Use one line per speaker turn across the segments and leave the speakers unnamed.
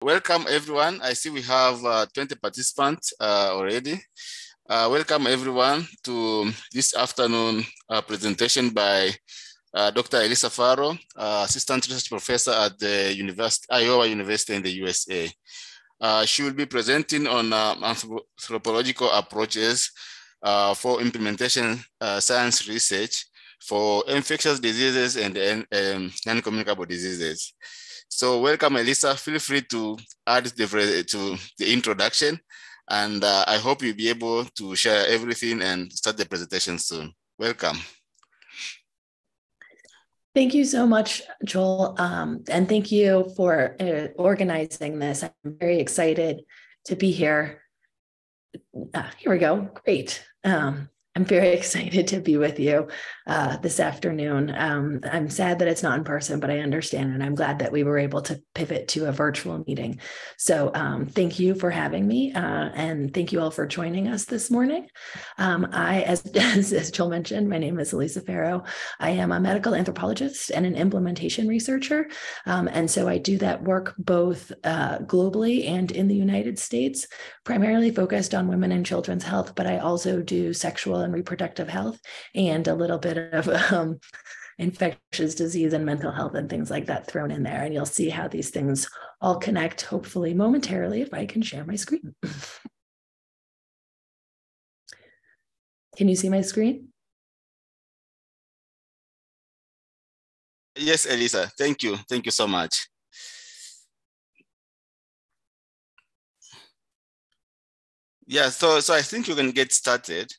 Welcome everyone. I see we have 20 participants already. Welcome everyone to this afternoon presentation by Dr. Elissa Faro, Assistant Professor at the Iowa University in the USA. She will be presenting on anthropological approaches for implementation science research for infectious diseases and non-communicable diseases. So welcome, Elissa. Feel free to add to the introduction, and I hope you'll be able to share everything and start the presentation soon. Welcome.
Thank you so much, Joel, and thank you for organizing this. I'm very excited to be here. Here we go. Great. I'm very excited to be with you this afternoon. I'm sad that it's not in person, but I understand, and I'm glad that we were able to pivot to a virtual meeting. So thank you for having me, and thank you all for joining us this morning. As Joel mentioned, my name is Elissa Faro. I am a medical anthropologist and an implementation researcher, and so I do that work both globally and in the United States, primarily focused on women and children's health, but I also do sexual and reproductive health and a little bit of infectious disease and mental health and things like that thrown in there. And you'll see how these things all connect, hopefully momentarily, if I can share my screen. Can you see my screen?
Yes, Elissa, thank you. Thank you so much. Yeah, so I think you can get started.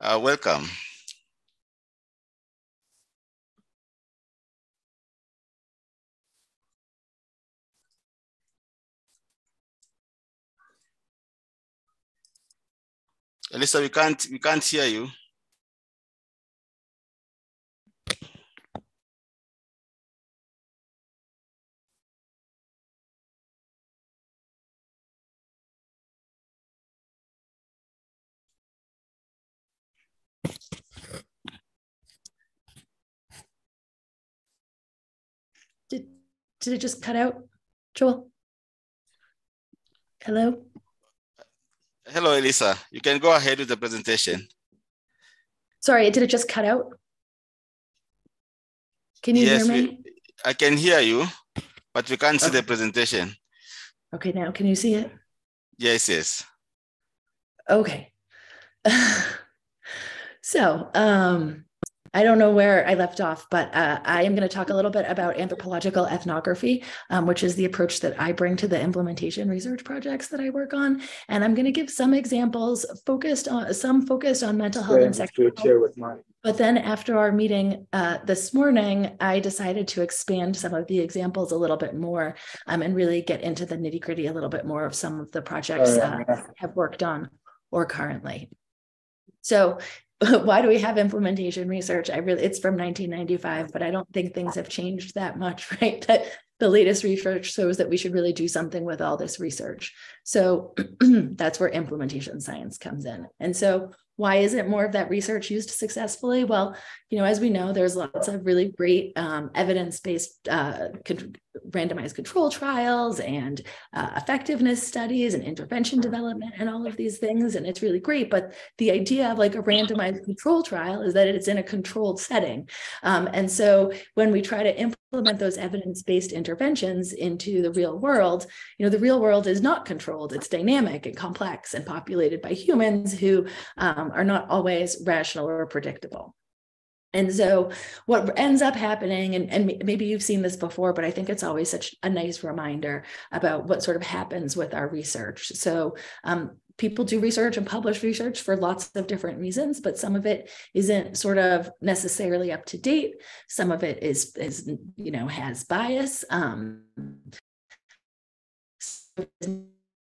Welcome. Elissa, we can't hear you.
Did it just cut out, Joel? Hello?
Hello, Elissa. You can go ahead with the presentation.
Sorry, did it just cut out? Can you hear me?
I can hear you, but we can't see the presentation.
Okay, now can you see it?
Yes.
Okay. So, I don't know where I left off, but I am going to talk a little bit about anthropological ethnography, which is the approach that I bring to the implementation research projects that I work on. And I'm going to give some examples focused on mental health and sexual health. But then after our meeting this morning, I decided to expand some of the examples a little bit more and really get into the nitty-gritty a little bit more of some of the projects I have worked on or currently. So why do we have implementation research? It's from 1995, but I don't think things have changed that much, right? That the latest research shows that we should really do something with all this research. So that's where implementation science comes in. And so why isn't more of that research used successfully? Well, as we know, there's lots of really great evidence-based randomized control trials and effectiveness studies and intervention development and all of these things. And it's really great. But the idea of like a randomized control trial is that it's in a controlled setting. And so when we try to implement those evidence-based interventions into the real world, the real world is not controlled. It's dynamic and complex and populated by humans who are not always rational or predictable. And so what ends up happening, and maybe you've seen this before, but I think it's always such a nice reminder about what sort of happens with our research. So people do research and publish research for lots of different reasons, but some of it isn't sort of necessarily up to date. Some of it is has bias.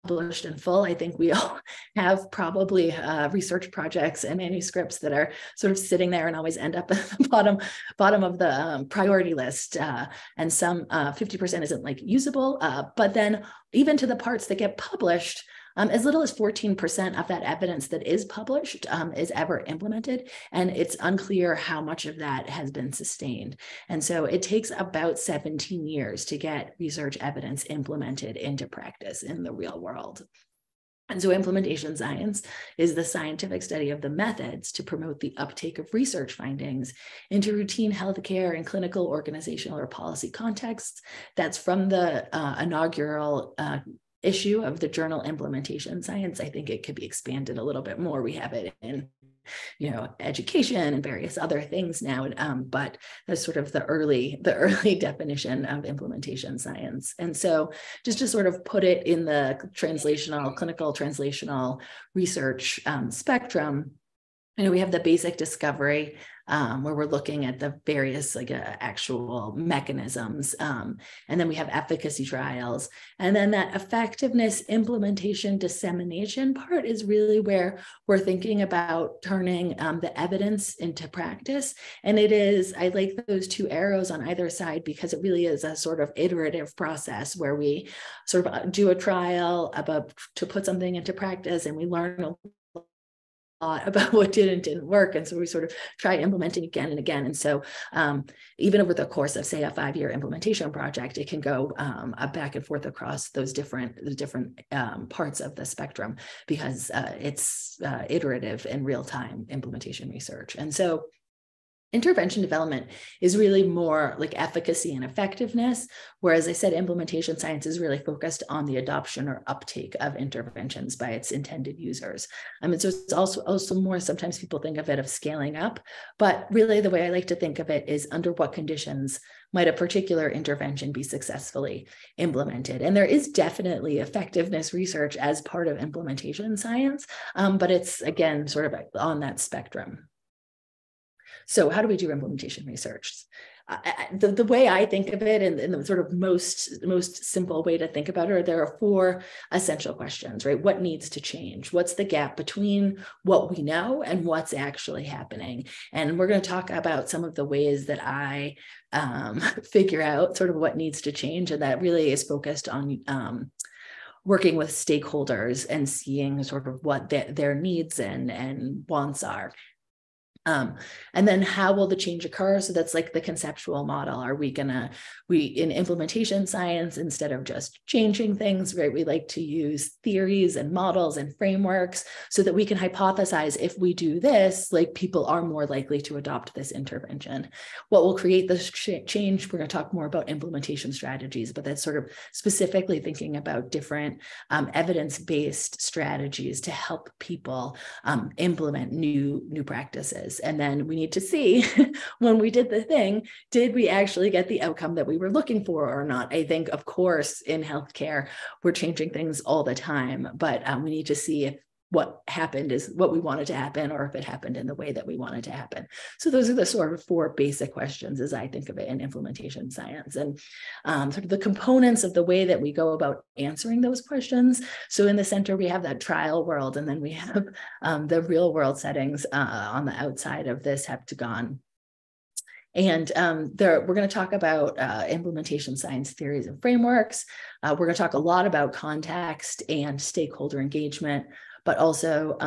Published in full. I think we all have probably research projects and manuscripts that are sort of sitting there and always end up at the bottom of the priority list. And some 50% isn't like usable, but then even to the parts that get published, as little as 14% of that evidence that is published is ever implemented, and it's unclear how much of that has been sustained. And so it takes about 17 years to get research evidence implemented into practice in the real world. And so implementation science is the scientific study of the methods to promote the uptake of research findings into routine healthcare and clinical, organizational, or policy contexts. That's from the inaugural issue of the journal Implementation Science. I think it could be expanded a little bit more. We have it in education and various other things now, but that's sort of the early definition of implementation science. And so just to sort of put it in the clinical translational research spectrum, we have the basic discovery where we're looking at the various actual mechanisms. And then we have efficacy trials. And then that effectiveness, implementation, dissemination part is really where we're thinking about turning the evidence into practice. And it is, I like those two arrows on either side because it really is a sort of iterative process where we sort of do a trial to put something into practice, and we learn a lot about what did and didn't work. And so we sort of try implementing again and again. And so even over the course of, say, a 5-year implementation project, it can go back and forth across the different parts of the spectrum because it's iterative and real-time implementation research. And so intervention development is really more like efficacy and effectiveness, whereas I said implementation science is really focused on the adoption or uptake of interventions by its intended users. And so it's also more, sometimes people think of it of scaling up, but really the way I like to think of it is under what conditions might a particular intervention be successfully implemented. And there is definitely effectiveness research as part of implementation science, but it's, again, sort of on that spectrum. So how do we do implementation research? The way I think of it, and the sort of most simple way to think about it, there are 4 essential questions, right? What needs to change? What's the gap between what we know and what's actually happening? And we're going to talk about some of the ways that I figure out sort of what needs to change, and that really is focused on working with stakeholders and seeing sort of what their needs and wants are. And then how will the change occur? So that's like the conceptual model. Are we in implementation science, instead of just changing things, right? We like to use theories and models and frameworks so that we can hypothesize if we do this, like people are more likely to adopt this intervention. What will create this change? We're going to talk more about implementation strategies, but that's sort of specifically thinking about different evidence-based strategies to help people implement new practices. And then we need to see when we did the thing, did we actually get the outcome that we were looking for or not? I think, of course, in healthcare, we're changing things all the time, but we need to see if what happened is what we wanted to happen, or if it happened in the way that we wanted to happen. So those are the sort of 4 basic questions as I think of it in implementation science, and sort of the components of the way that we go about answering those questions. So in the center, we have that trial world, and then we have the real world settings on the outside of this heptagon. And we're going to talk about implementation science theories and frameworks. We're going to talk a lot about context and stakeholder engagement, but also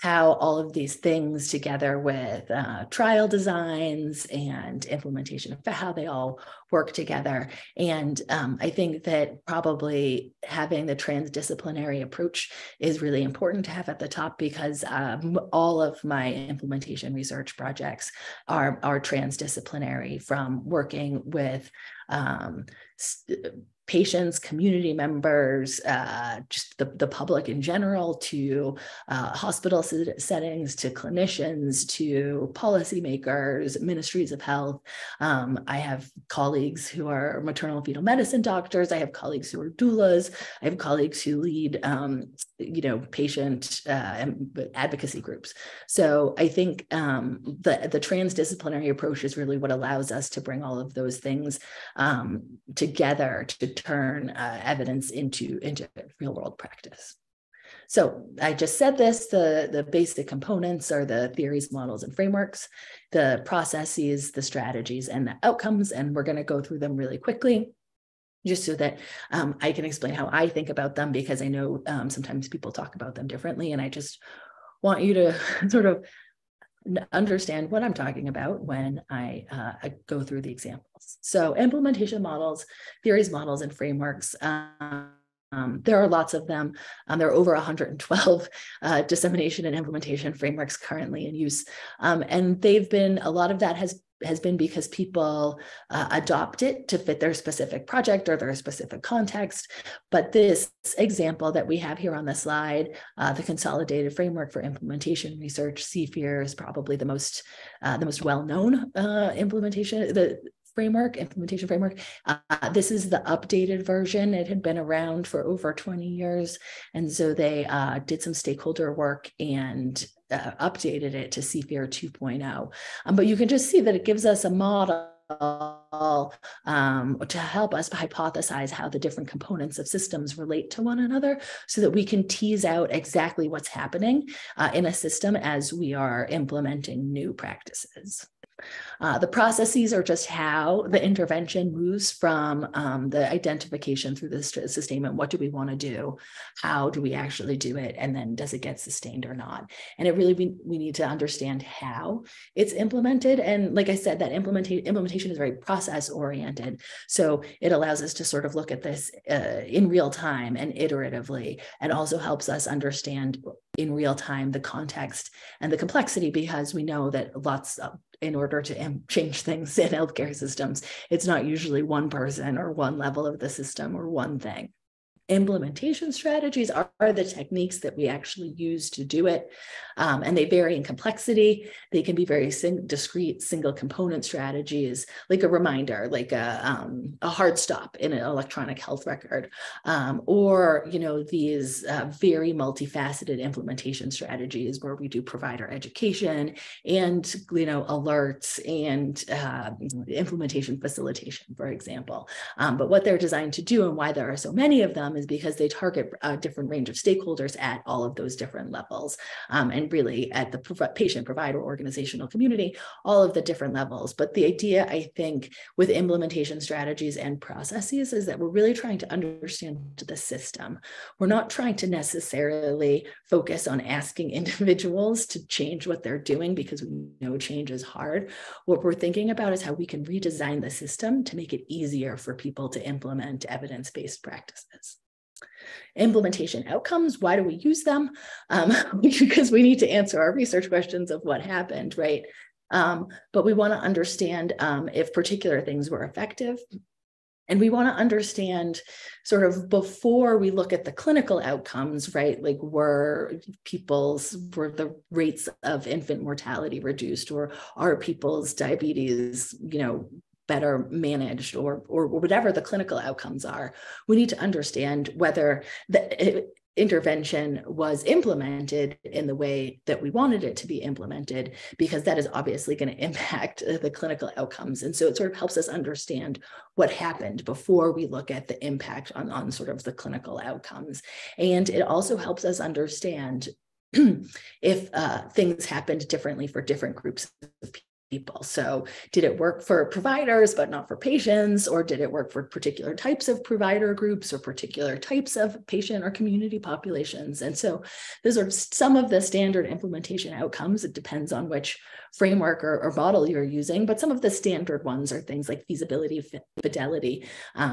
how all of these things together with trial designs and implementation, how they all work together. And I think that probably having the transdisciplinary approach is really important to have at the top, because all of my implementation research projects are transdisciplinary, from working with patients, community members, just the public in general, to hospital settings, to clinicians, to policymakers, ministries of health. I have colleagues who are maternal fetal medicine doctors. I have colleagues who are doulas. I have colleagues who lead, patient advocacy groups. So I think the transdisciplinary approach is really what allows us to bring all of those things together to turn evidence into real world practice. So I just said this, the basic components are the theories, models, and frameworks, the processes, the strategies, and the outcomes, and we're going to go through them really quickly. just so that I can explain how I think about them, because I know sometimes people talk about them differently, and I just want you to sort of understand what I'm talking about when I go through the examples. So implementation models, theories, models, and frameworks. There are lots of them. There are over 112 dissemination and implementation frameworks currently in use. And they've been, a lot of that has been because people adopt it to fit their specific project or their specific context. But this example that we have here on the slide, the Consolidated Framework for Implementation Research, CFIR, is probably the most well-known implementation framework. This is the updated version. It had been around for over 20 years. And so they did some stakeholder work and updated it to CFIR 2.0. But you can just see that it gives us a model to help us hypothesize how the different components of systems relate to one another, so that we can tease out exactly what's happening in a system as we are implementing new practices. The processes are just how the intervention moves from the identification through the sustainment. What do we want to do? How do we actually do it? And then does it get sustained or not? And it really, we need to understand how it's implemented. And like I said, that implementation is very process oriented. So it allows us to sort of look at this in real time and iteratively, and also helps us understand in real time the context and the complexity, because we know that in order to change things in healthcare systems, it's not usually one person or one level of the system or one thing. Implementation strategies are the techniques that we actually use to do it, and they vary in complexity. They can be very discrete single component strategies, like a reminder, like a hard stop in an electronic health record, or these very multifaceted implementation strategies where we do provider education and alerts and implementation facilitation, for example. But what they're designed to do and why there are so many of them is because they target a different range of stakeholders at all of those different levels, and really at the patient, provider, organizational community, all of the different levels. But the idea, I think, with implementation strategies and processes is that we're really trying to understand the system. We're not trying to necessarily focus on asking individuals to change what they're doing, because we know change is hard. What we're thinking about is how we can redesign the system to make it easier for people to implement evidence-based practices. Implementation outcomes, why do we use them? Because we need to answer our research questions of what happened, right? But we want to understand if particular things were effective. And we want to understand sort of before we look at the clinical outcomes, right? Like were the rates of infant mortality reduced, or are people's diabetes, better managed, or whatever the clinical outcomes are. We need to understand whether the intervention was implemented in the way that we wanted it to be implemented, because that is obviously going to impact the clinical outcomes. And so it sort of helps us understand what happened before we look at the impact on sort of the clinical outcomes. And it also helps us understand if things happened differently for different groups of people. So did it work for providers, but not for patients? Or did it work for particular types of provider groups or particular types of patient or community populations? And so those are some of the standard implementation outcomes. It depends on which framework or model you're using, but some of the standard ones are things like feasibility, fidelity.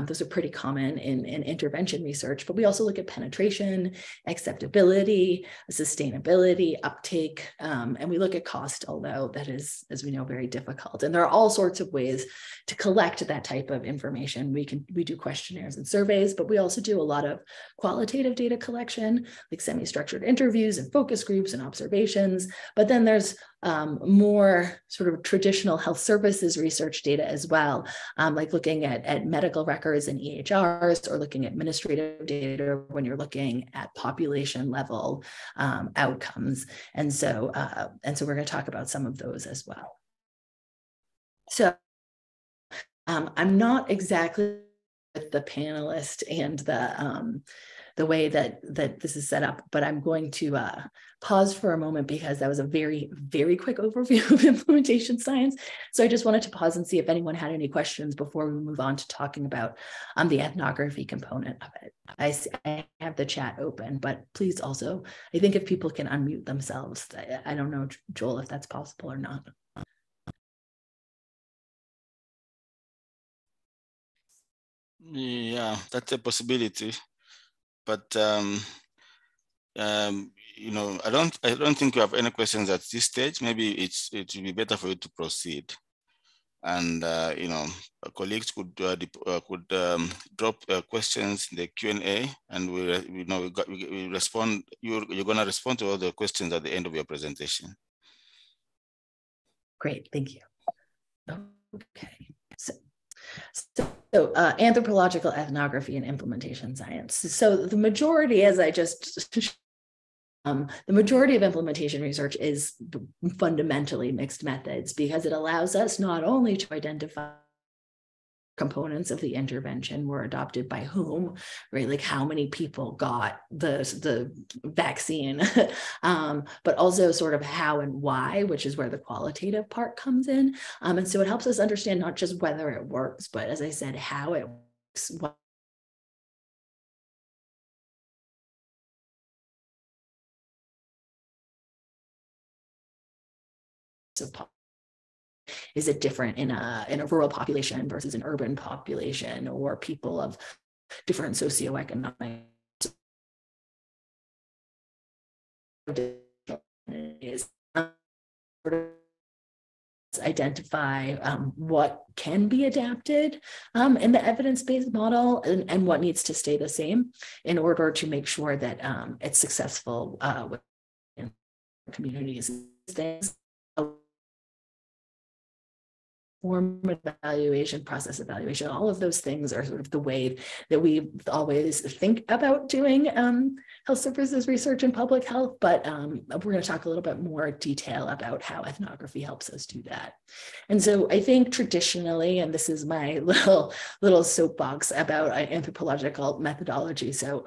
Those are pretty common in intervention research, but we also look at penetration, acceptability, sustainability, uptake, and we look at cost, although that is, as we know, very difficult. And there are all sorts of ways to collect that type of information. We do questionnaires and surveys, but we also do a lot of qualitative data collection, like semi-structured interviews and focus groups and observations. But then there's more sort of traditional health services research data as well, like looking at medical records and EHRs, or looking at administrative data when you're looking at population level outcomes. And so we're going to talk about some of those as well. So I'm not exactly the panelist and the way that this is set up, but I'm going to pause for a moment because that was a very, very quick overview of implementation science. So I just wanted to pause and see if anyone had any questions before we move on to talking about the ethnography component of it. I have the chat open, but please also, I think if people can unmute themselves, I don't know, Joel, if that's possible or not.
Yeah, that's a possibility, but you know, I don't think you have any questions at this stage. Maybe it would be better for you to proceed, and you know, colleagues could drop questions in the Q&A, and we respond. You're going to respond to all the questions at the end of your presentation.
Great, thank you. Okay, so anthropological ethnography and implementation science. So the majority, as I just the majority of implementation research is fundamentally mixed methods, because it allows us not only to identify components of the intervention were adopted by whom, right? Like how many people got the vaccine, but also sort of how and why, which is where the qualitative part comes in. And so it helps us understand not just whether it works, but as I said, how it works, is it different in a rural population versus an urban population, or people of different socioeconomic identify what can be adapted in the evidence-based model and what needs to stay the same in order to make sure that it's successful with communities. Things. Form evaluation, process evaluation, all of those things are sort of the way that we always think about doing health services research in public health, but we're going to talk a little bit more detail about how ethnography helps us do that. And so I think traditionally, and this is my little soapbox about anthropological methodology, so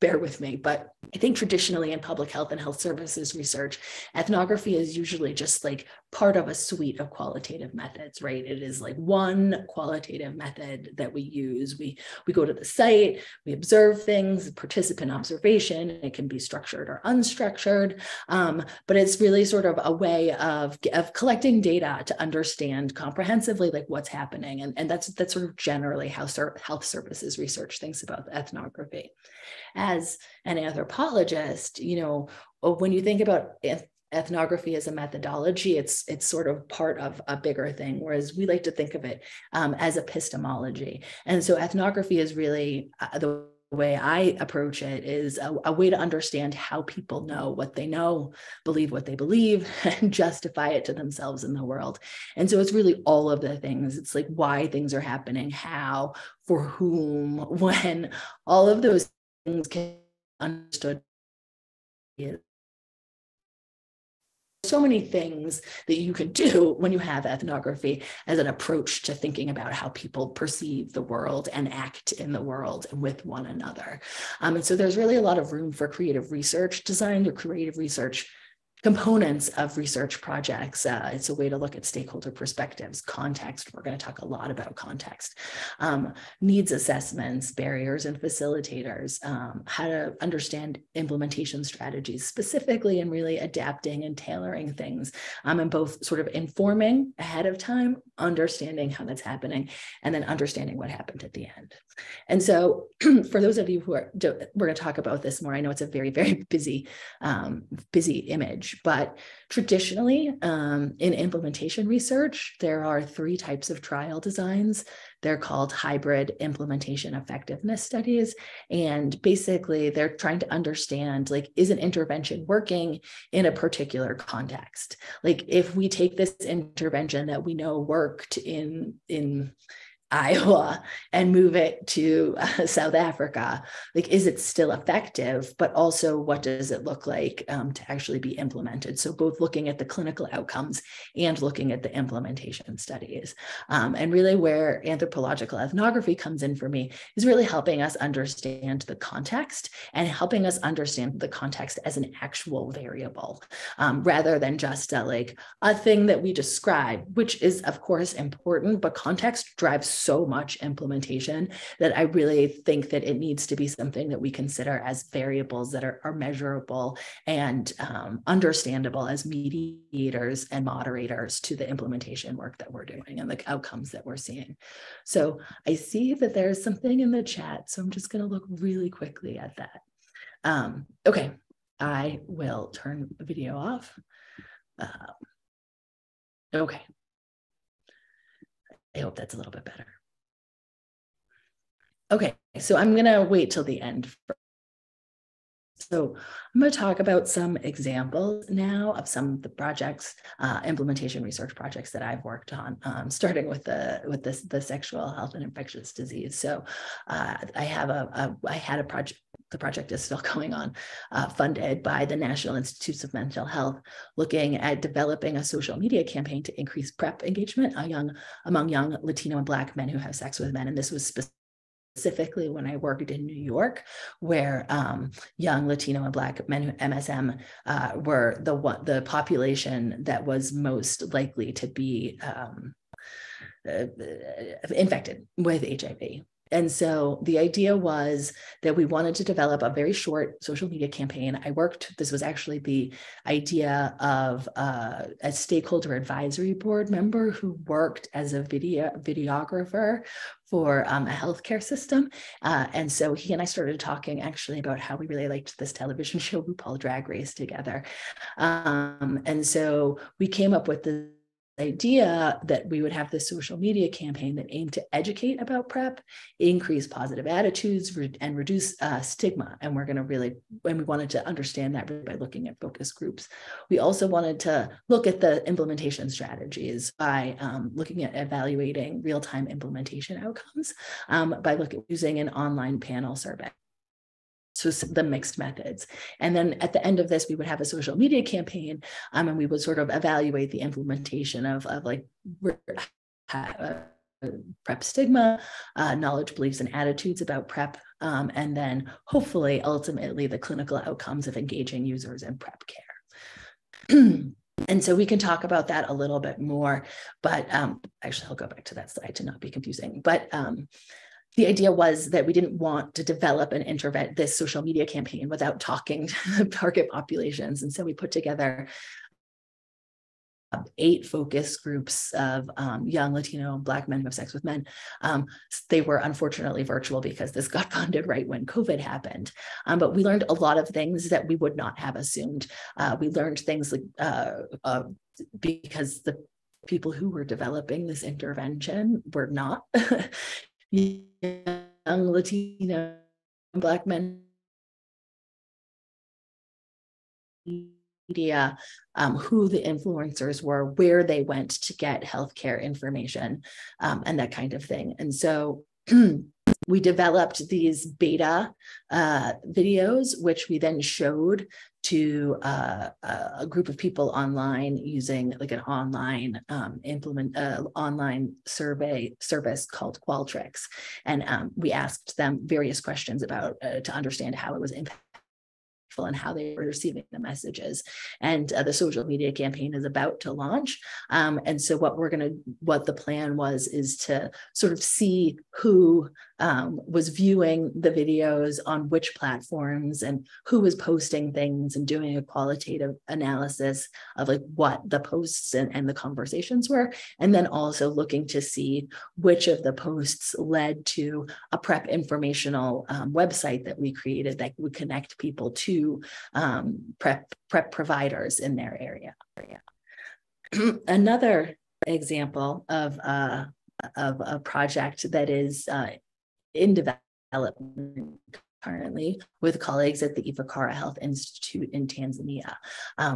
bear with me, but I think traditionally in public health and health services research, ethnography is usually just like part of a suite of qualitative methods, right? It is like one qualitative method that we use. We go to the site, we observe things, participant observation. It can be structured or unstructured, but it's really sort of a way of collecting data to understand comprehensively like what's happening, and that's sort of generally how health services research thinks about ethnography. As an anthropologist, you know, when you think about ethnography as a methodology, it's sort of part of a bigger thing, whereas we like to think of it as epistemology. And so ethnography is really the way I approach it is a way to understand how people know what they know, believe what they believe, and justify it to themselves in the world. And so it's really all of the things. It's like why things are happening, how, for whom, when, all of those things can be understood. So many things that you can do when you have ethnography as an approach to thinking about how people perceive the world and act in the world and with one another. And so there's really a lot of room for creative research design or creative research components of research projects. It's a way to look at stakeholder perspectives, context. We're going to talk a lot about context, needs assessments, barriers and facilitators, how to understand implementation strategies specifically, and really adapting and tailoring things, and both sort of informing ahead of time, understanding how that's happening, and then understanding what happened at the end. And so for those of you who we're going to talk about this more, I know it's a very, very busy image. But traditionally, in implementation research, there are 3 types of trial designs. They're called hybrid implementation effectiveness studies. And basically, they're trying to understand, like, is an intervention working in a particular context? Like, if we take this intervention that we know worked in Iowa and move it to South Africa? Like, is it still effective? But also, what does it look like to actually be implemented? So both looking at the clinical outcomes and looking at the implementation studies. And really where anthropological ethnography comes in for me is really helping us understand the context and helping us understand the context as an actual variable, rather than just like a thing that we describe, which is of course important, but context drives so much implementation that I really think that it needs to be something that we consider as variables that are measurable and understandable as mediators and moderators to the implementation work that we're doing and the outcomes that we're seeing. So I see that there's something in the chat, so I'm just going to look really quickly at that. Okay, I will turn the video off. Okay. I hope that's a little bit better. Okay, so I'm going to wait till the end. So I'm going to talk about some examples now of some of the projects, implementation research projects that I've worked on, starting with the sexual health and infectious disease. So I had a project. The project is still going on, funded by the National Institutes of Mental Health, looking at developing a social media campaign to increase PrEP engagement among young Latino and Black men who have sex with men. And this was specifically when I worked in New York, where young Latino and Black men who MSM were the population that was most likely to be infected with HIV. And so the idea was that we wanted to develop a very short social media campaign. This was actually the idea of a stakeholder advisory board member who worked as a videographer for a healthcare system. And so he and I started talking actually about how we really liked this television show, RuPaul Drag Race, together. And so we came up with the idea that we would have this social media campaign that aimed to educate about PrEP, increase positive attitudes, and reduce stigma. And we wanted to understand that by looking at focus groups. We also wanted to look at the implementation strategies by looking at evaluating real-time implementation outcomes by using an online panel survey. So the mixed methods. And then at the end of this, we would have a social media campaign, and we would sort of evaluate the implementation of like PrEP stigma, knowledge, beliefs, and attitudes about PrEP, and then hopefully, ultimately, the clinical outcomes of engaging users in PrEP care. And so we can talk about that a little bit more, but actually, I'll go back to that slide to not be confusing. But the idea was that we didn't want to develop and this social media campaign without talking to target populations. And so we put together 8 focus groups of young Latino and Black men who have sex with men. They were unfortunately virtual because this got funded right when COVID happened. But we learned a lot of things that we would not have assumed. We learned things like because the people who were developing this intervention were not young Latino and Black men media, who the influencers were, where they went to get healthcare information, and that kind of thing. And so we developed these beta videos, which we then showed to a group of people online using like an online online survey service called Qualtrics. And we asked them various questions about to understand how it was impactful and how they were receiving the messages. And the social media campaign is about to launch. And so what the plan is to sort of see who was viewing the videos on which platforms and who was posting things, and doing a qualitative analysis of like what the posts and the conversations were. And then also looking to see which of the posts led to a PrEP informational website that we created that would connect people to PrEP providers in their area. Another example of a project that is in development currently with colleagues at the Ifakara Health Institute in Tanzania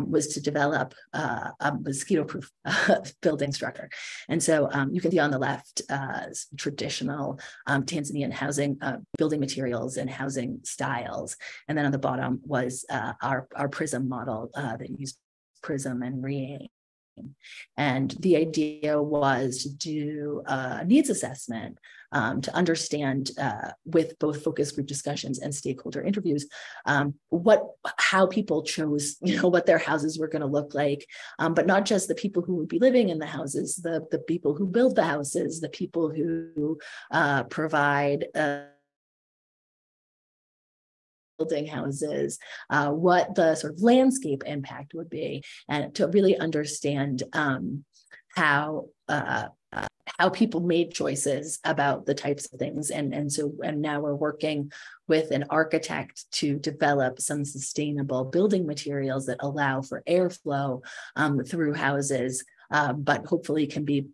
was to develop a mosquito-proof building structure. And so you can see on the left traditional Tanzanian housing, building materials and housing styles. And then on the bottom was our PRISM model that used PRISM and REAIM. And the idea was to do a needs assessment to understand with both focus group discussions and stakeholder interviews how people chose, what their houses were going to look like, but not just the people who would be living in the houses, the people who build the houses, the people who provide building houses, what the sort of landscape impact would be, and to really understand how people made choices about the types of things. And now we're working with an architect to develop some sustainable building materials that allow for airflow through houses, but hopefully can be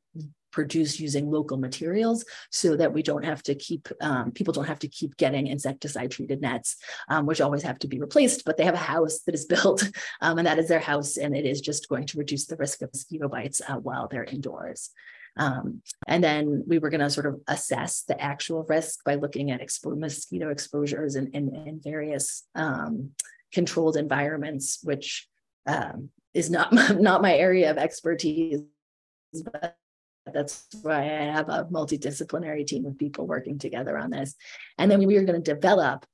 produced using local materials so that we don't have to keep, people don't have to keep getting insecticide treated nets, which always have to be replaced, but they have a house that is built and that is their house, and it is just going to reduce the risk of mosquito bites while they're indoors. And then we were going to sort of assess the actual risk by looking at mosquito exposures in various controlled environments, which is not my area of expertise, but that's why I have a multidisciplinary team of people working together on this. And then we were going to develop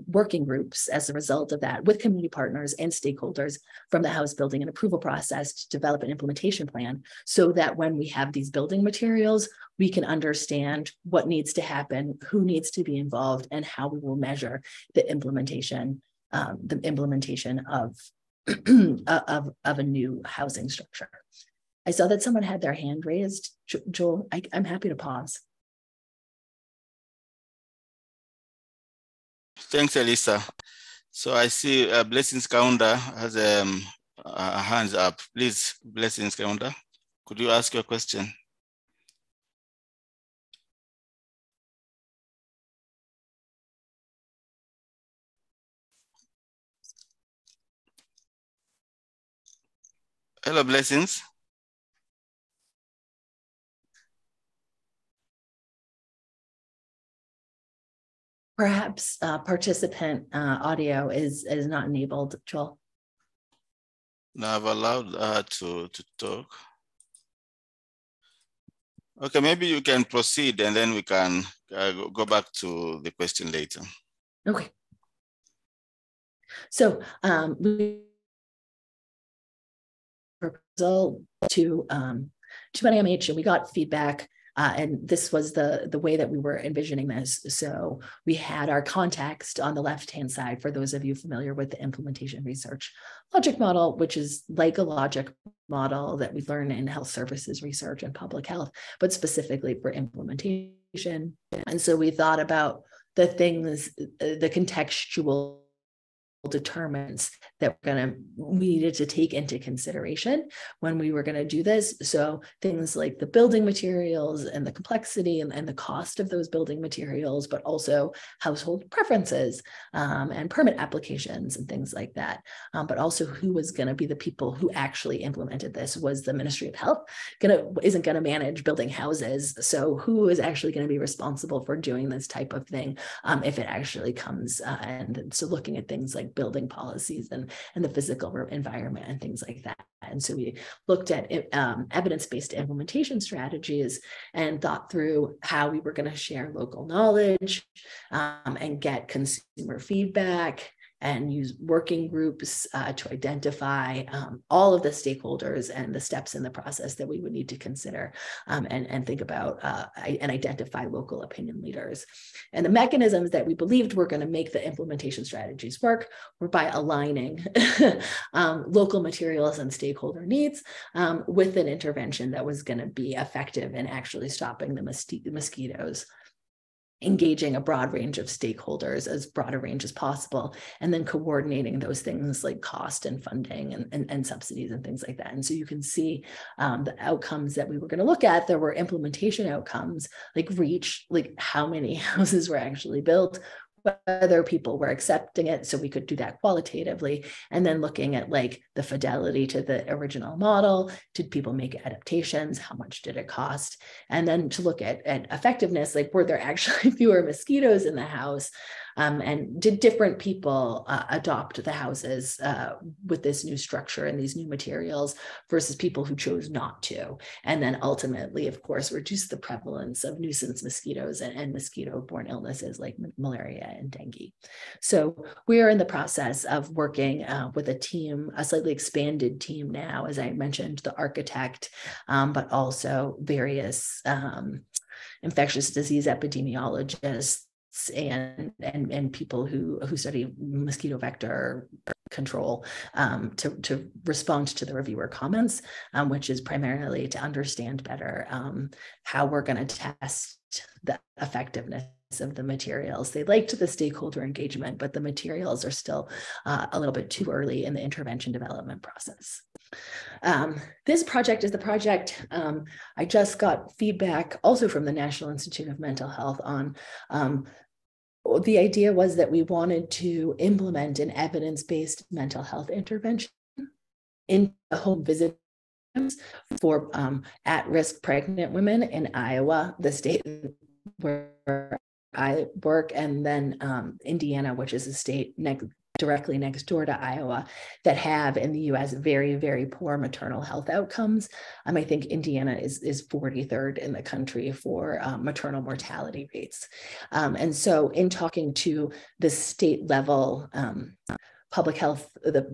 working groups as a result of that with community partners and stakeholders from the house building and approval process to develop an implementation plan so that when we have these building materials, we can understand what needs to happen, who needs to be involved, and how we will measure the implementation of a new housing structure. I saw that someone had their hand raised. Joel, I'm happy to pause.
Thanks, Elissa. So I see Blessings Kaunda has hands up. Please, Blessings Kaunda, could you ask your question? Hello, Blessings.
Perhaps participant audio is not enabled, Joel.
No, I've allowed her to talk. Okay, maybe you can proceed and then we can go back to the question later.
Okay. So we proposal to NIMH, and we got feedback. And this was the way that we were envisioning this. So we had our context on the left-hand side, for those of you familiar with the implementation research logic model, which is like a logic model that we learn in health services research and public health, but specifically for implementation. And so we thought about the things, the contextual determinants that we needed to take into consideration when we were going to do this. So things like the building materials and the complexity and the cost of those building materials, but also household preferences and permit applications and things like that. But also who was going to be the people who actually implemented this. Was the Ministry of Health isn't going to manage building houses? So who is actually going to be responsible for doing this type of thing if it actually comes? And so looking at things like building policies and the physical environment and things like that. And so we looked at evidence-based implementation strategies and thought through how we were going to share local knowledge and get consumer feedback and use working groups to identify all of the stakeholders and the steps in the process that we would need to consider and think about and identify local opinion leaders. And the mechanisms that we believed were going to make the implementation strategies work were by aligning local materials and stakeholder needs with an intervention that was going to be effective in actually stopping the mosquitoes, engaging a broad range of stakeholders, as broad a range as possible, and then coordinating those things like cost and funding and subsidies and things like that. And so you can see the outcomes that we were going to look at. There were implementation outcomes like reach, like how many houses were actually built, whether people were accepting it, so we could do that qualitatively, and then looking at like the fidelity to the original model. Did people make adaptations? How much did it cost? And then to look at effectiveness, like were there actually fewer mosquitoes in the house? And did different people adopt the houses with this new structure and these new materials versus people who chose not to? And then ultimately, of course, reduce the prevalence of nuisance mosquitoes and mosquito-borne illnesses like malaria and dengue. So we are in the process of working with a team, a slightly expanded team now, as I mentioned, the architect, but also various infectious disease epidemiologists and people who study mosquito vector control to respond to the reviewer comments, which is primarily to understand better how we're going to test the effectiveness of the materials. They liked the stakeholder engagement, but the materials are still a little bit too early in the intervention development process. This project is the project I just got feedback also from the National Institute of Mental Health on. The idea was that we wanted to implement an evidence-based mental health intervention in the home visit for at-risk pregnant women in Iowa, the state where I work, and then Indiana, which is a state directly next door to Iowa, that have in the US very, very poor maternal health outcomes. I think Indiana is 43rd in the country for maternal mortality rates. And so in talking to the state level public health, the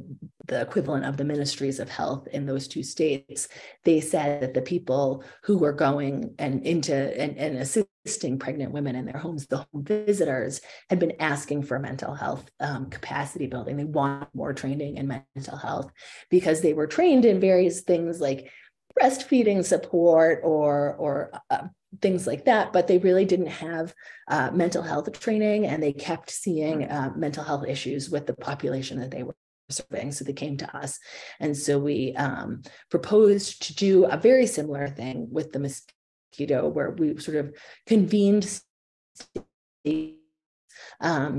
equivalent of the ministries of health in those two states, they said that the people who were going and assisting pregnant women in their homes, the home visitors, had been asking for mental health capacity building. They want more training in mental health because they were trained in various things like breastfeeding support or things like that, but they really didn't have mental health training, and they kept seeing mental health issues with the population that they were serving. So they came to us. And so we proposed to do a very similar thing with the mosquito, where we sort of convened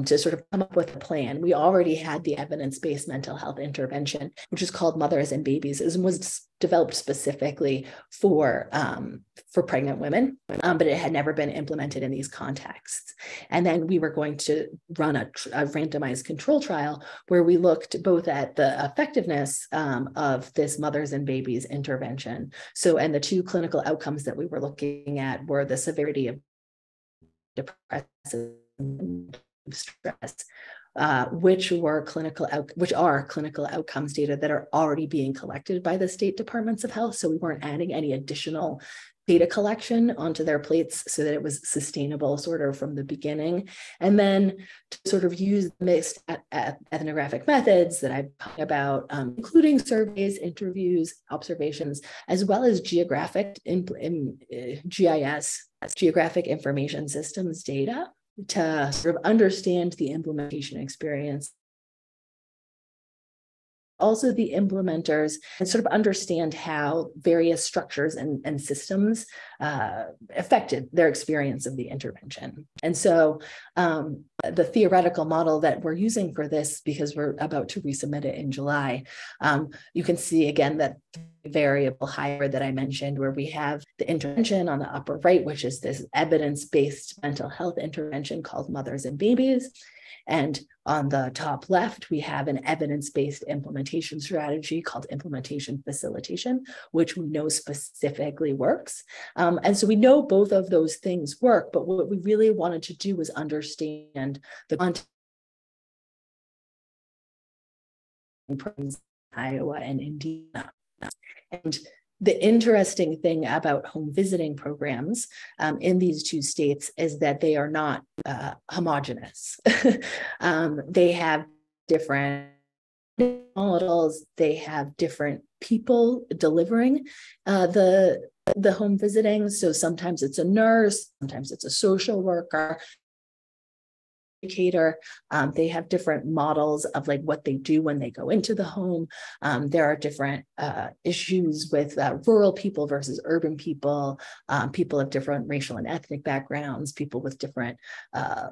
to sort of come up with a plan. We already had the evidence-based mental health intervention, which is called Mothers and Babies, and was developed specifically for pregnant women, but it had never been implemented in these contexts. And then we were going to run a randomized control trial where we looked both at the effectiveness of this Mothers and Babies intervention. So, and the two clinical outcomes that we were looking at were the severity of depressive stress, which are clinical outcomes data that are already being collected by the state departments of health. So we weren't adding any additional data collection onto their plates so that it was sustainable sort of from the beginning. And then to sort of use mixed ethnographic methods that I've talked about, including surveys, interviews, observations, as well as GIS, geographic information systems data, to sort of understand the implementation experience, also the implementers, and sort of understand how various structures and systems affected their experience of the intervention. And so the theoretical model that we're using for this, because we're about to resubmit it in July, you can see again that variable hybrid that I mentioned, where we have the intervention on the upper right, which is this evidence-based mental health intervention called Mothers and Babies. And on the top left, we have an evidence-based implementation strategy called implementation facilitation, which we know specifically works. And so we know both of those things work, but what we really wanted to do was understand the content in Iowa and Indiana. And the interesting thing about home visiting programs in these two states is that they are not homogeneous. They have different models, they have different people delivering the home visiting. So sometimes it's a nurse, sometimes it's a social worker. indicator. They have different models of like what they do when they go into the home. There are different issues with rural people versus urban people, people of different racial and ethnic backgrounds, people with different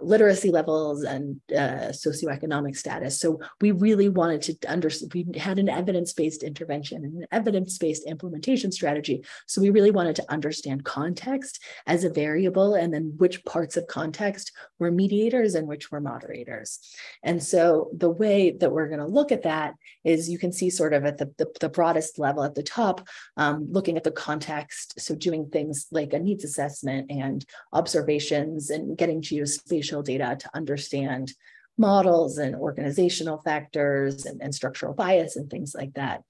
literacy levels and socioeconomic status. So we really wanted to understand, we had an evidence-based intervention and an evidence-based implementation strategy. So we really wanted to understand context as a variable, and then which parts of context were mediators and which were moderators. And so the way that we're going to look at that is, you can see sort of at the broadest level at the top, looking at the context. So doing things like a needs assessment and observations and getting geospatial data to understand models and organizational factors and structural bias and things like that.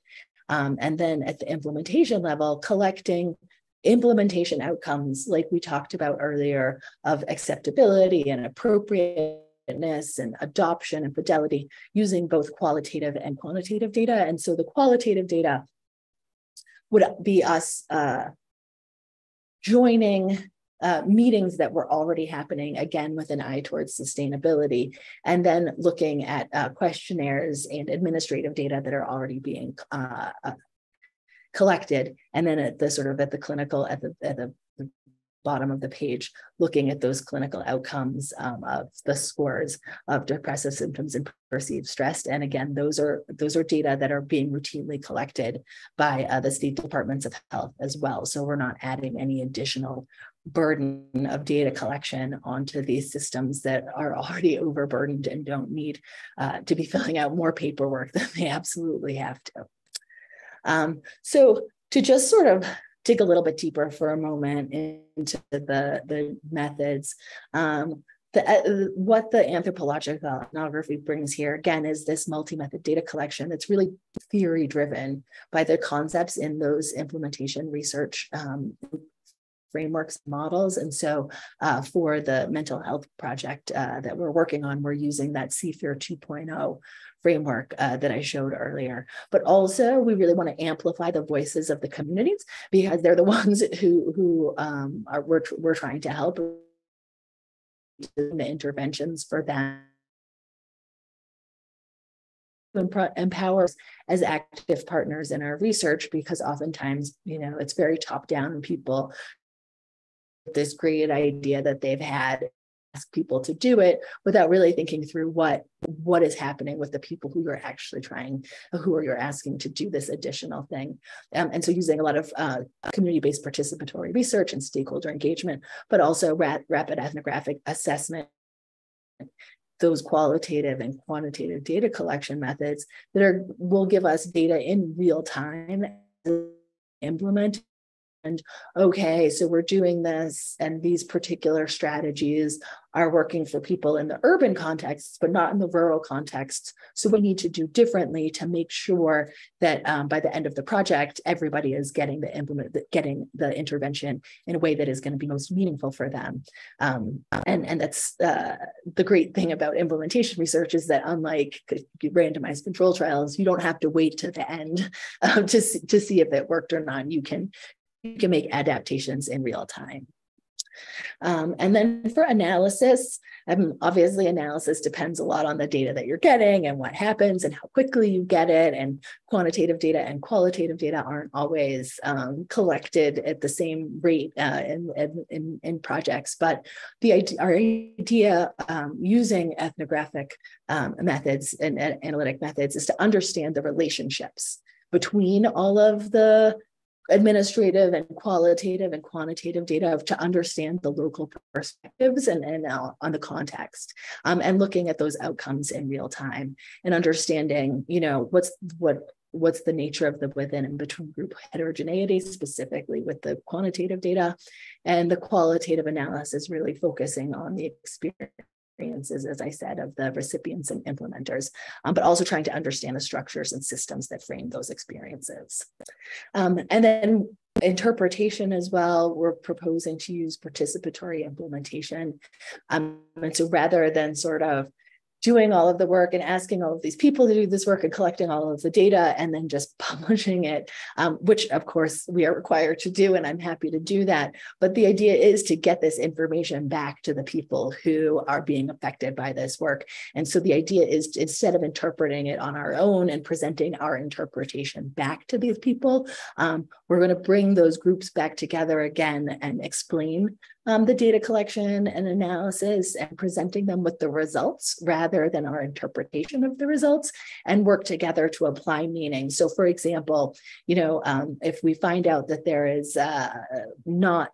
And then at the implementation level, collecting implementation outcomes like we talked about earlier of acceptability and appropriateness and adoption and fidelity, using both qualitative and quantitative data. And so the qualitative data would be us joining meetings that were already happening, again, with an eye towards sustainability, and then looking at questionnaires and administrative data that are already being collected. And then at the sort of at the bottom of the page, looking at those clinical outcomes of the scores of depressive symptoms and perceived stress. And again, those are data that are being routinely collected by the state departments of health as well. So we're not adding any additional burden of data collection onto these systems that are already overburdened and don't need to be filling out more paperwork than they absolutely have to. So to just sort of dig a little bit deeper for a moment into the methods, what the anthropological ethnography brings here, again, is this multi-method data collection that's really theory-driven by the concepts in those implementation research frameworks, models. And so for the mental health project that we're working on, we're using that CFIR 2.0 framework that I showed earlier. But also, we really want to amplify the voices of the communities, because they're the ones who we're trying to help the interventions for them. Empower as active partners in our research, because oftentimes, it's very top down, and people this great idea that they've had, ask people to do it without really thinking through what is happening with the people who you're actually you're asking to do this additional thing. And so using a lot of community-based participatory research and stakeholder engagement, but also rapid ethnographic assessment, those qualitative and quantitative data collection methods that will give us data in real time, implement. And okay, so we're doing this, and these particular strategies are working for people in the urban contexts, but not in the rural contexts. So we need to do differently to make sure that by the end of the project, everybody is getting the intervention in a way that is going to be most meaningful for them. And that's the great thing about implementation research, is that unlike randomized control trials, you don't have to wait to the end to see if it worked or not. You can make adaptations in real time. And then for analysis, obviously analysis depends a lot on the data that you're getting and what happens and how quickly you get it. And quantitative data and qualitative data aren't always collected at the same rate in projects. But our idea using ethnographic methods and analytic methods is to understand the relationships between all of the administrative and qualitative and quantitative data to understand the local perspectives and on the context, and looking at those outcomes in real time and understanding, what's the nature of the within and between group heterogeneity, specifically with the quantitative data, and the qualitative analysis really focusing on the experiences, as I said, of the recipients and implementers, but also trying to understand the structures and systems that frame those experiences. And then interpretation as well, we're proposing to use participatory implementation. And so rather than sort of doing all of the work and asking all of these people to do this work and collecting all of the data and then just publishing it, which of course we are required to do, and I'm happy to do that. But the idea is to get this information back to the people who are being affected by this work. And so the idea is to, instead of interpreting it on our own and presenting our interpretation back to these people, we're going to bring those groups back together again and explain the data collection and analysis and presenting them with the results rather than our interpretation of the results, and work together to apply meaning. So for example, if we find out that there is not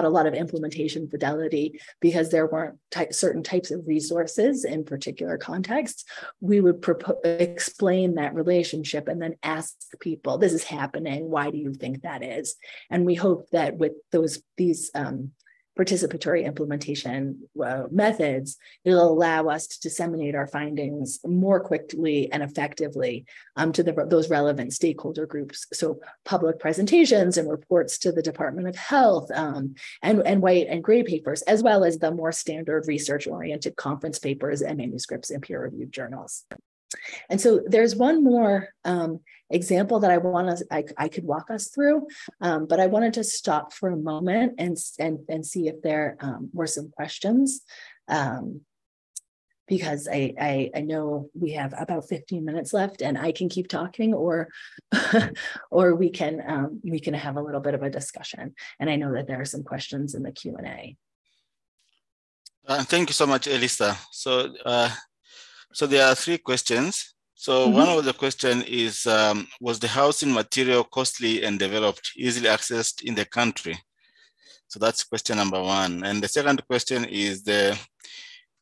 a lot of implementation fidelity because there weren't certain types of resources in particular contexts, we would explain that relationship and then ask people, this is happening, why do you think that is? And we hope that with these participatory implementation methods, it'll allow us to disseminate our findings more quickly and effectively to those relevant stakeholder groups. So public presentations and reports to the Department of Health and white and gray papers, as well as the more standard research-oriented conference papers and manuscripts in peer-reviewed journals. And so there's one more example that I could walk us through, but I wanted to stop for a moment and see if there were some questions, because I know we have about 15 minutes left, and I can keep talking, or we can have a little bit of a discussion. And I know that there are some questions in the Q&A.
Thank you so much, Elissa. So there are 3 questions. So one of the question is, was the housing material costly and developed, easily accessed in the country? So that's question number 1. And the second question is, did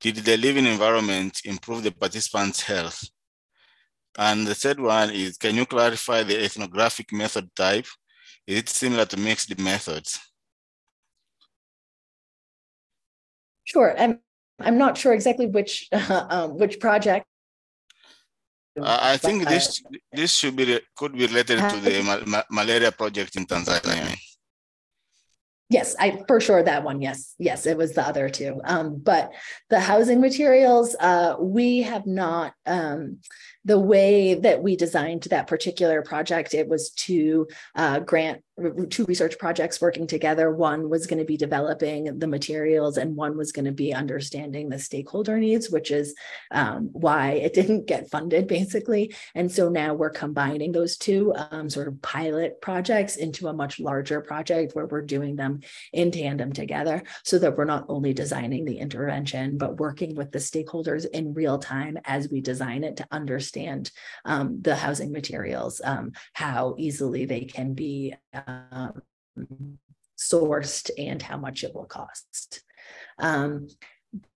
the living environment improve the participants' health? And the third one is, can you clarify the ethnographic method type? Is it similar to mixed methods?
Sure. I'm not sure exactly which project.
I think this could be related to the malaria project in Tanzania.
Yes, for sure that one. Yes, it was the other 2. But the housing materials, we have not. The way that we designed that particular project, it was 2 research projects working together. One was going to be developing the materials, and one was going to be understanding the stakeholder needs, which is why it didn't get funded, basically. And so now we're combining those 2 sort of pilot projects into a much larger project where we're doing them in tandem together, so that we're not only designing the intervention, but working with the stakeholders in real time as we design it to understand the housing materials, how easily they can be sourced, and how much it will cost.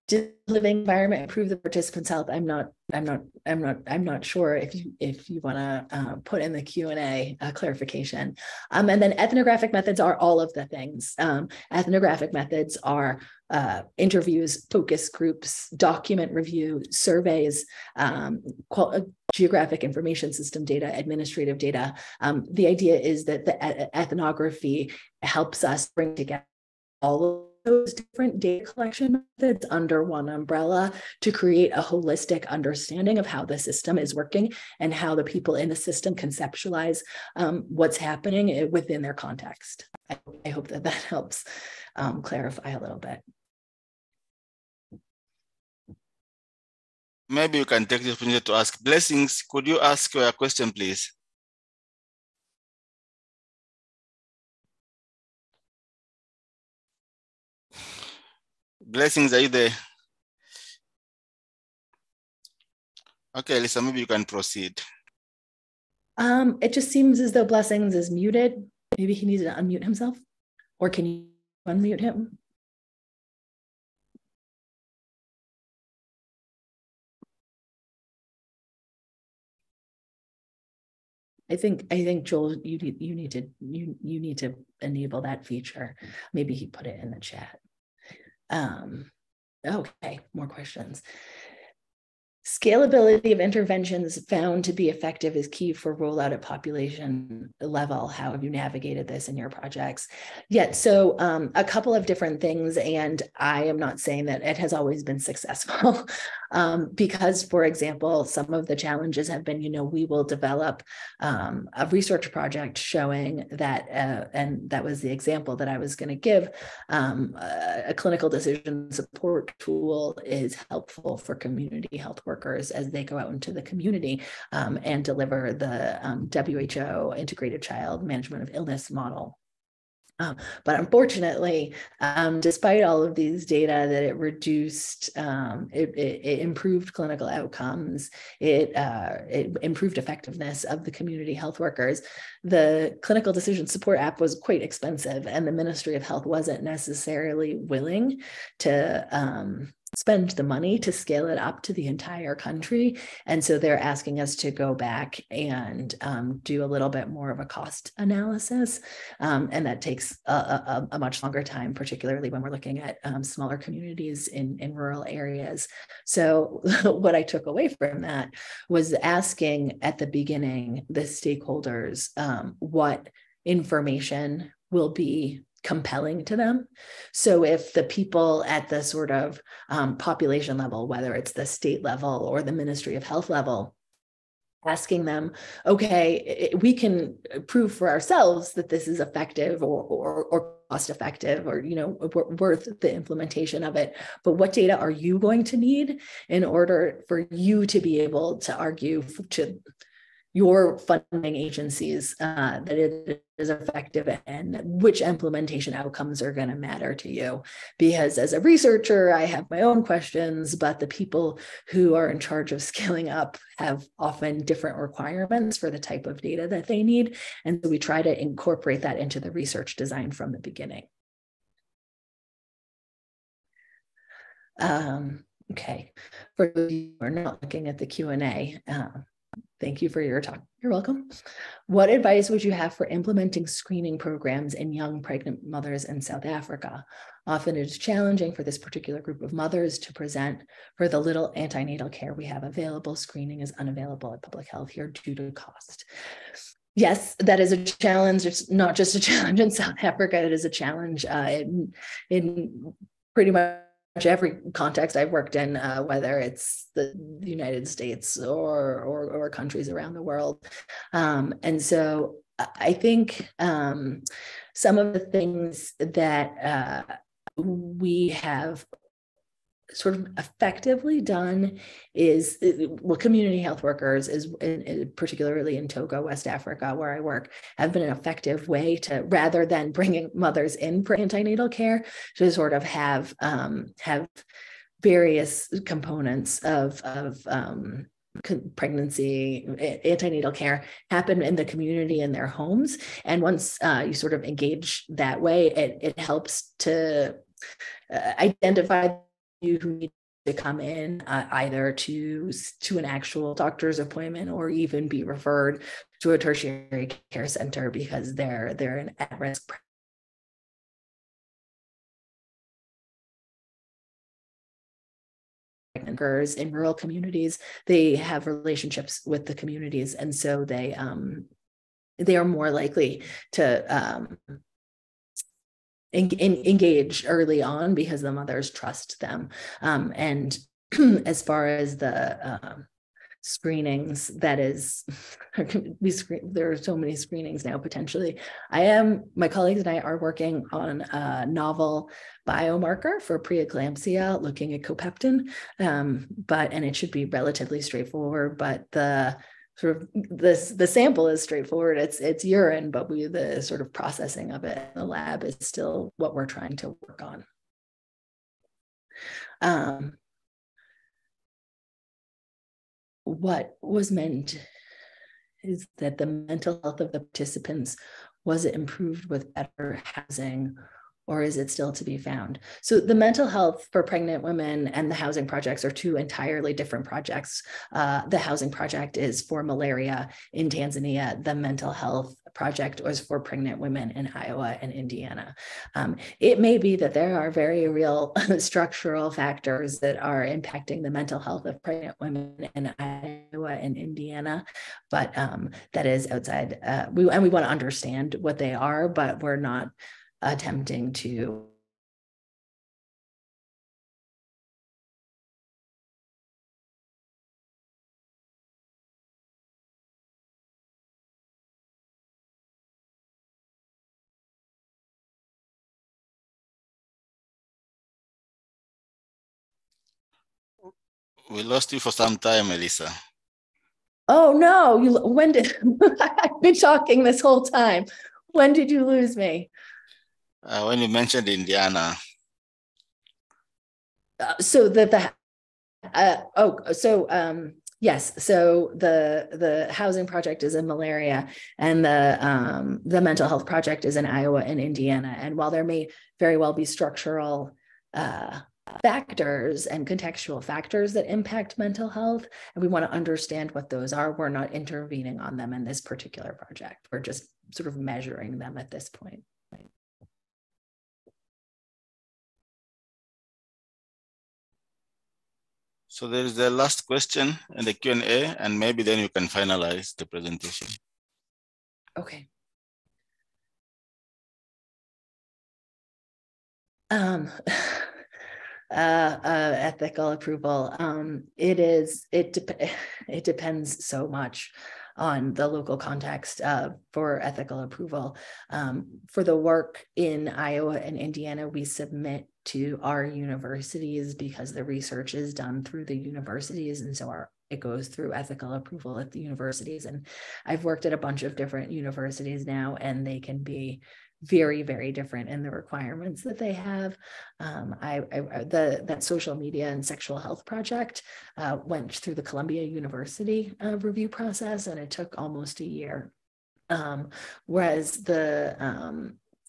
Did the living environment improve the participants' health? I'm not sure if you want to put in the Q&A clarification. And then ethnographic methods are all of the things. Ethnographic methods are interviews, focus groups, document review, surveys, geographic information system data, administrative data. The idea is that the ethnography helps us bring together all of those different data collection methods under one umbrella to create a holistic understanding of how the system is working and how the people in the system conceptualize what's happening within their context. I hope that helps clarify a little bit.
Maybe you can take this opportunity to ask. Blessings, could you ask your question, please? Blessings, are you there? Okay, Elissa, maybe you can proceed.
It just seems as though Blessings is muted. Maybe he needs to unmute himself, or can you unmute him? I think Joel, you need to enable that feature. Maybe he put it in the chat. Okay, more questions. Scalability of interventions found to be effective is key for rollout at population level. How have you navigated this in your projects? Yeah, so a couple of different things, and I am not saying that it has always been successful. because, for example, some of the challenges have been, we will develop a research project showing that, and that was the example that I was going to give, a clinical decision support tool is helpful for community health workers as they go out into the community and deliver the WHO Integrated Child Management of Illness model. But unfortunately, despite all of these data that it reduced, it improved clinical outcomes, it improved effectiveness of the community health workers, the clinical decision support app was quite expensive, and the Ministry of Health wasn't necessarily willing to spend the money to scale it up to the entire country. And so they're asking us to go back and do a little bit more of a cost analysis. And that takes a much longer time, particularly when we're looking at smaller communities in rural areas. So what I took away from that was asking at the beginning the stakeholders what information will be compelling to them. So if the people at the sort of population level, whether it's the state level or the Ministry of Health level, asking them, okay, we can prove for ourselves that this is effective or cost effective or worth the implementation of it, but what data are you going to need in order for you to be able to argue to your funding agencies that it is effective and which implementation outcomes are going to matter to you? Because as a researcher, I have my own questions, but the people who are in charge of scaling up have often different requirements for the type of data that they need. And so we try to incorporate that into the research design from the beginning. Okay, for those who are not looking at the Q&A, thank you for your talk. You're welcome. What advice would you have for implementing screening programs in young pregnant mothers in South Africa? Often it is challenging for this particular group of mothers to present for the little antenatal care we have available. Screening is unavailable at public health here due to cost. Yes, that is a challenge. It's not just a challenge in South Africa. It is a challenge in pretty much every context I've worked in, whether it's the United States or countries around the world. And so I think some of the things that we have sort of effectively done is community health workers is particularly in Togo, West Africa, where I work, have been an effective way to, rather than bringing mothers in for antenatal care, to sort of have various components of pregnancy, antenatal care happen in the community in their homes. And once you sort of engage that way, it helps to identify you who need to come in either to an actual doctor's appointment or even be referred to a tertiary care center because they're an at-risk pregnant in rural communities. They have relationships with the communities, and so they are more likely to engage early on because the mothers trust them. And as far as the screenings, that is, there are so many screenings now potentially. My colleagues and I are working on a novel biomarker for preeclampsia looking at copeptin, and it should be relatively straightforward, but the sample is straightforward. It's urine, but the sort of processing of it in the lab is still what we're trying to work on. What was meant is that the mental health of the participants, was it improved with better housing, or is it still to be found? So the mental health for pregnant women and the housing projects are two entirely different projects. The housing project is for malaria in Tanzania. The mental health project was for pregnant women in Iowa and Indiana. It may be that there are very real structural factors that are impacting the mental health of pregnant women in Iowa and Indiana, but that is outside. We want to understand what they are, but we're not attempting to
We lost you for some time, Elissa.
Oh no, when did, I've been talking this whole time. When did you lose me?
When you mentioned Indiana.
Yes, so the housing project is in malaria, and the mental health project is in Iowa and Indiana. And while there may very well be structural factors and contextual factors that impact mental health, and we want to understand what those are, we're not intervening on them in this particular project. We're just sort of measuring them at this point.
So there is the last question in the Q&A, and maybe then you can finalize the presentation.
Okay. Ethical approval. It depends so much on the local context for ethical approval. For the work in Iowa and Indiana, we submit to our universities because the research is done through the universities, and so it goes through ethical approval at the universities. And I've worked at a bunch of different universities now, and they can be very, very different in the requirements that they have. That social media and sexual health project went through the Columbia University review process, and it took almost a year. Whereas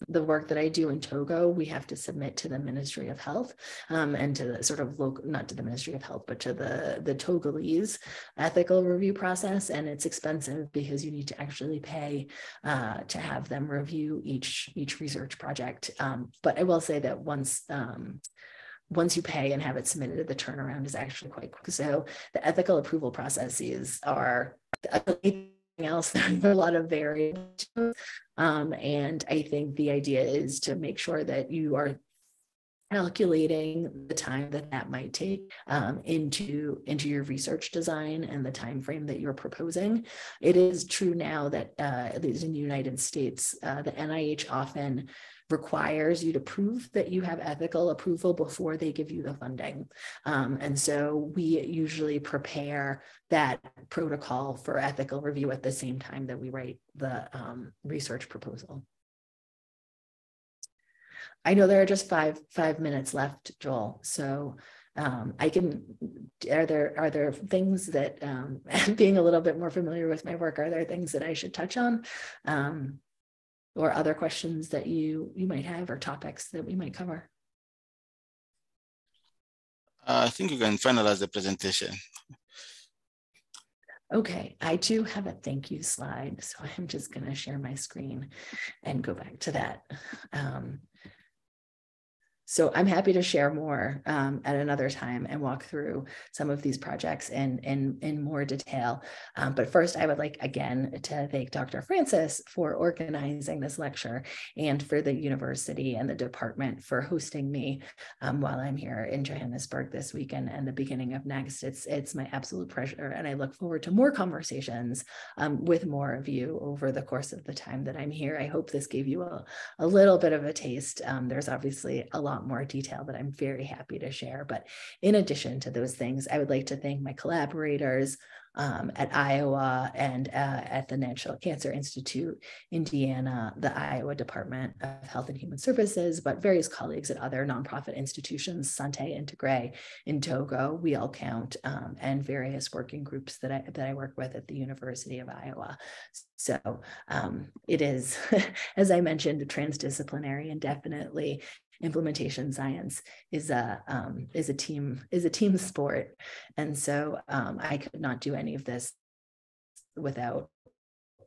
the work that I do in Togo, we have to submit to the Ministry of Health and to the sort of local, not to the Ministry of Health, but to the Togolese ethical review process. And it's expensive because you need to actually pay to have them review each research project. But I will say that once you pay and have it submitted, the turnaround is actually quite quick. So the ethical approval processes are else. There's a lot of variables. And I think the idea is to make sure that you are calculating the time that might take into your research design and the time frame that you're proposing. It is true now that at least in the United States, the NIH often requires you to prove that you have ethical approval before they give you the funding. And so we usually prepare that protocol for ethical review at the same time that we write the research proposal. I know there are just five minutes left, Joel. So are there things that, being a little bit more familiar with my work, are there things that I should touch on? Or other questions that you might have, or topics that we might cover?
I think you can finalize the presentation.
Okay, I do have a thank you slide, so I'm just going to share my screen and go back to that. So I'm happy to share more at another time and walk through some of these projects in more detail. But first, I would like, again, to thank Dr. Francis for organizing this lecture and for the university and the department for hosting me while I'm here in Johannesburg this weekend and the beginning of next. It's my absolute pleasure, and I look forward to more conversations with more of you over the course of the time that I'm here. I hope this gave you a little bit of a taste. There's obviously a lot more detail that I'm very happy to share. But in addition to those things, I would like to thank my collaborators at Iowa and at the National Cancer Institute, Indiana, the Iowa Department of Health and Human Services, but various colleagues at other nonprofit institutions, Santé Intégré in Togo, We All Count, and various working groups that I work with at the University of Iowa. So it is, as I mentioned, transdisciplinary, and definitely implementation science is a team sport. And so I could not do any of this without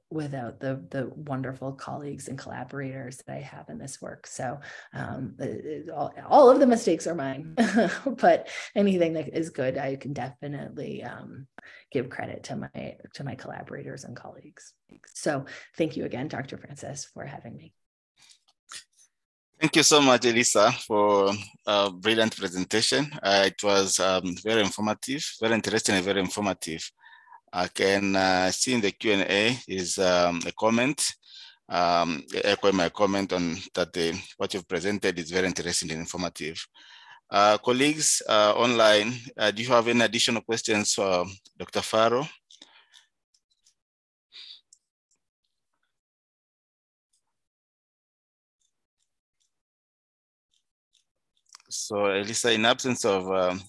the wonderful colleagues and collaborators that I have in this work. So all of the mistakes are mine, but anything that is good, I can definitely give credit to my collaborators and colleagues. So thank you again, Dr. Francis, for having me.
Thank you so much, Elissa, for a brilliant presentation. It was very informative, very interesting, and very informative. I can see in the Q&A is a comment, echoing my comment on that what you've presented is very interesting and informative. Colleagues online, do you have any additional questions for Dr. Faro? So Elissa, in absence of,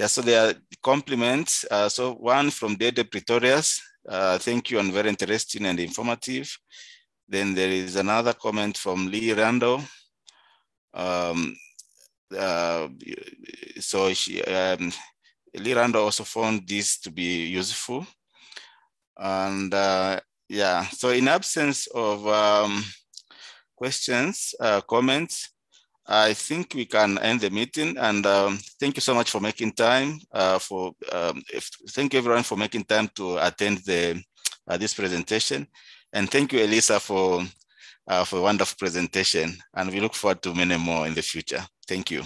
so there are compliments. So one from Dede Pretorius, thank you and very interesting and informative. Then there is another comment from Lee Randall. So Lee Randall also found this to be useful. And so in absence of questions, comments, I think we can end the meeting. And thank you so much for making time. Thank you everyone for making time to attend this presentation. And thank you, Elissa, for a wonderful presentation. And we look forward to many more in the future. Thank you.